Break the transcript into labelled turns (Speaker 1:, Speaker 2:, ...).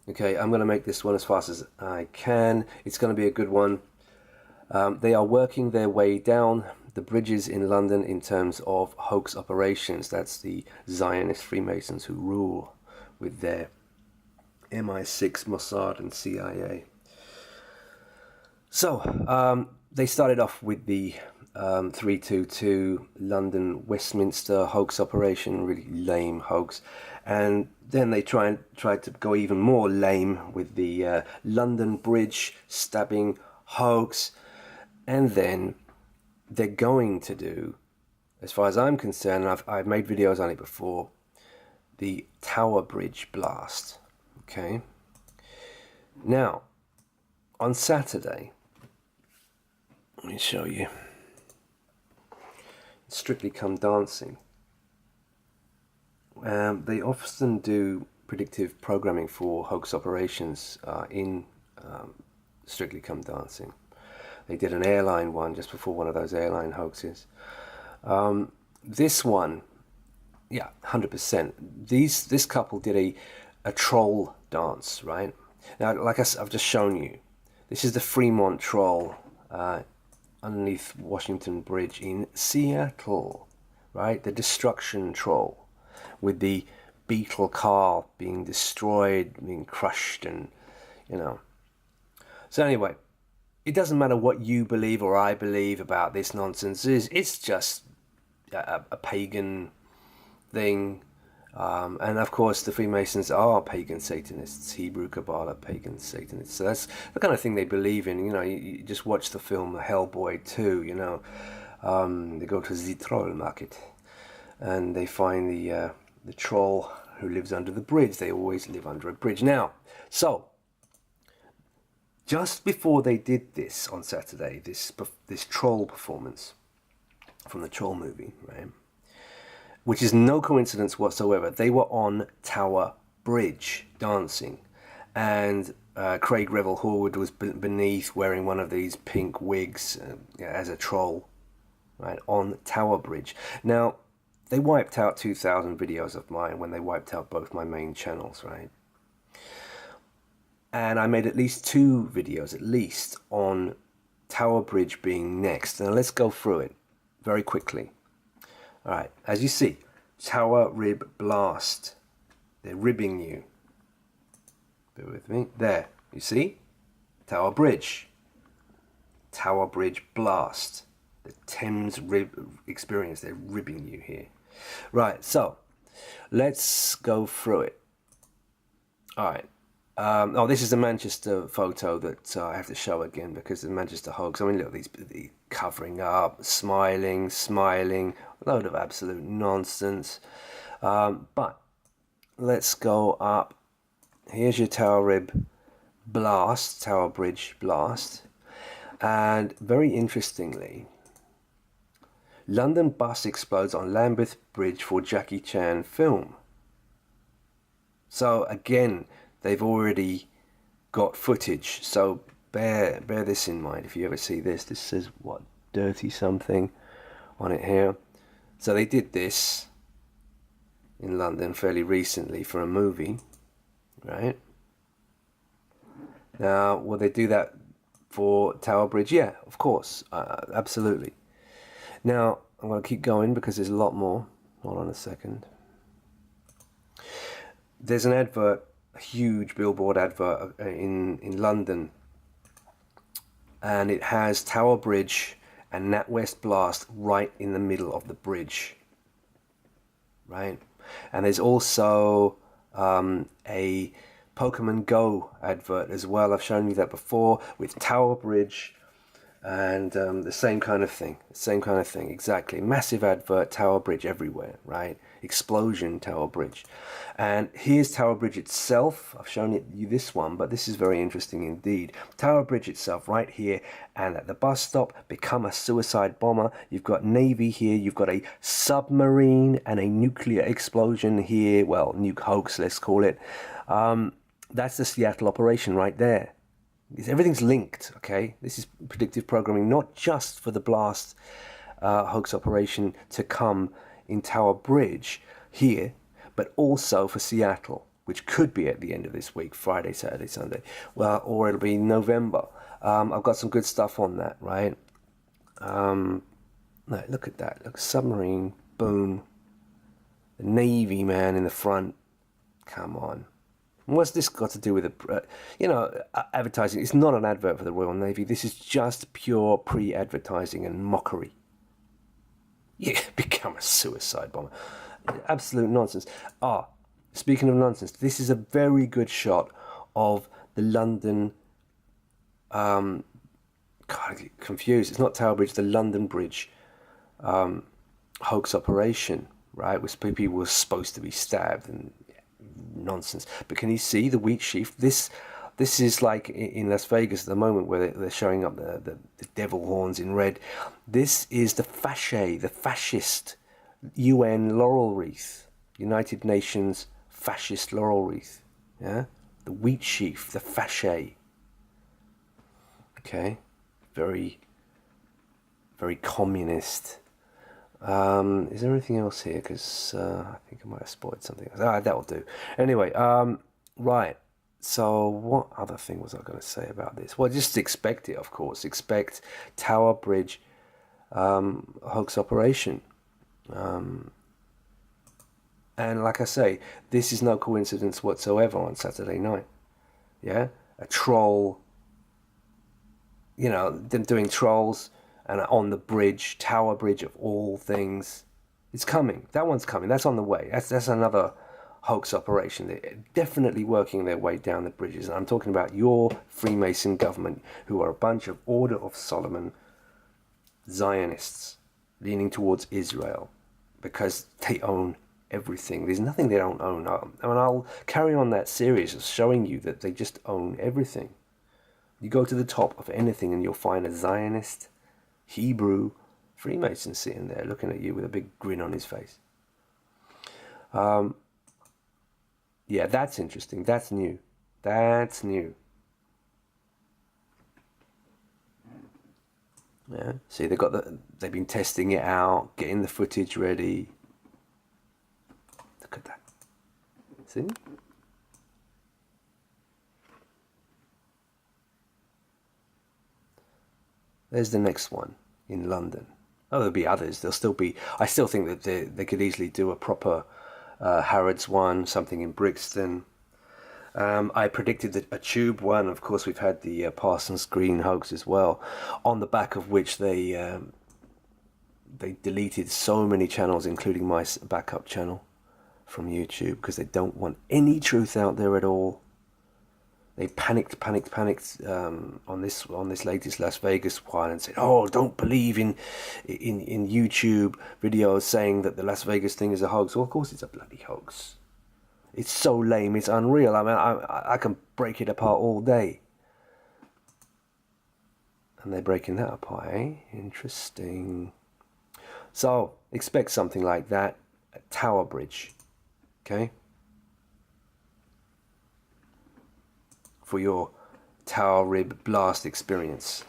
Speaker 1: Okay, I'm going to make this one as fast as I can. It's going to be a good one. They are working their way down the bridges in London in terms of hoax operations. That's the Zionist Freemasons who rule with their MI6, Mossad, and CIA. So, they started off with the 322 London Westminster hoax operation, really lame hoax, and then they tried to go even more lame with the London Bridge stabbing hoax, and then they're going to do, as far as I'm concerned, and I've made videos on it before, the Tower Bridge blast. Okay. Now, on Saturday, let me show you. Strictly Come Dancing. They often do predictive programming for hoax operations in Strictly Come Dancing. They did an airline one just before one of those airline hoaxes. This one, yeah, 100%. This couple did a troll dance, right? Now, like I've just shown you, this is the Fremont Troll underneath Washington Bridge in Seattle, right? The destruction troll with the Beetle car being destroyed, being crushed, and you know. So anyway, it doesn't matter what you believe or I believe about this nonsense. It's just a pagan thing. And of course, the Freemasons are pagan Satanists, Hebrew Kabbalah pagan Satanists. So that's the kind of thing they believe in. You know, you just watch the film Hellboy 2, you know. They go to the troll market and they find the troll who lives under the bridge. They always live under a bridge. Now, so just before they did this on Saturday, this troll performance from the Troll movie, right? Which is no coincidence whatsoever. They were on Tower Bridge dancing, and Craig Revel Horwood was beneath wearing one of these pink wigs as a troll, right, on Tower Bridge. Now, they wiped out 2,000 videos of mine when they wiped out both my main channels, right? And I made at least 2 videos, at least, on Tower Bridge being next. Now, let's go through it very quickly. All right, as you see, Tower Rib Blast. They're ribbing you. Bear with me. There, you see? Tower Bridge. Tower Bridge Blast. The Thames Rib experience. They're ribbing you here. Right, so let's go through it. All right. Oh, this is the Manchester photo that I have to show again because the Manchester hoax. I mean, look, these covering up, smiling, load of absolute nonsense. But let's go up. Here's your Tower Rib Blast, Tower Bridge Blast. And very interestingly, London bus explodes on Lambeth Bridge for Jackie Chan film. So again, they've already got footage, so bear this in mind if you ever see this. This says, what, dirty something on it here. So they did this in London fairly recently for a movie, right? Now, will they do that for Tower Bridge? Yeah, of course, absolutely. Now, I'm going to keep going because there's a lot more. Hold on a second. There's an advert, a huge billboard advert in London, and it has Tower Bridge and NatWest Blast right in the middle of the bridge, right? And there's also a Pokemon Go advert as well. I've shown you that before with Tower Bridge and the same kind of thing, exactly. Massive advert, Tower Bridge everywhere, right? Explosion, Tower Bridge. And here's Tower Bridge itself. I've shown you this one, but this is very interesting indeed. Tower Bridge itself right here, and at the bus stop, become a suicide bomber. You've got Navy here, you've got a submarine and a nuclear explosion here. Well, nuke hoax, let's call it. That's the Seattle operation right there. Everything's linked, okay? This is predictive programming, not just for the blast hoax operation to come in Tower Bridge here, but also for Seattle, which could be at the end of this week, Friday, Saturday, Sunday. Well, or it'll be November. I've got some good stuff on that, right? No, look at that. Look, submarine, boom. The Navy man in the front. Come on. What's this got to do with advertising? It's not an advert for the Royal Navy. This is just pure pre-advertising and mockery. You become a suicide bomber. Absolute nonsense. Speaking of nonsense, this is a very good shot of the London. God, I get confused. It's not Tower Bridge, the London Bridge hoax operation, right? Where people were supposed to be stabbed and nonsense. But can you see the wheat sheaf? This is like in Las Vegas at the moment where they're showing up the devil horns in red. This is the fascist UN laurel wreath, United Nations fascist laurel wreath. Yeah, the wheat sheaf, the fasce. Okay, very, very communist. Is there anything else here? Because I think I might have spoiled something else. That'll do. Anyway, right. So what other thing was I going to say about this? Well, just expect it, of course. Expect Tower Bridge hoax operation. And like I say, this is no coincidence whatsoever on Saturday night. Yeah? A troll, them doing trolls and on the bridge, Tower Bridge of all things. It's coming. That one's coming. That's on the way. That's another hoax operation. They're definitely working their way down the bridges. And I'm talking about your Freemason government, who are a bunch of Order of Solomon Zionists leaning towards Israel because they own everything. There's nothing they don't own. I'll carry on that series of showing you that they just own everything. You go to the top of anything and you'll find a Zionist, Hebrew Freemason sitting there looking at you with a big grin on his face. Yeah, that's interesting. That's new. That's new. Yeah. See, they've been testing it out, getting the footage ready. Look at that. See? There's the next one in London. Oh, there'll be others. There'll still be. I still think that they could easily do a proper Harrods one, something in Brixton. I predicted that a Tube one. Of course, we've had the Parsons Green hoax as well, on the back of which they deleted so many channels, including my backup channel from YouTube, because they don't want any truth out there at all. They panicked on this latest Las Vegas one and said, "Oh, don't believe in YouTube videos saying that the Las Vegas thing is a hoax." Well, of course it's a bloody hoax. It's so lame, it's unreal. I mean, I can break it apart all day. And they're breaking that apart, eh? Interesting. So expect something like that at Tower Bridge, okay? For your Tower Rib blast experience.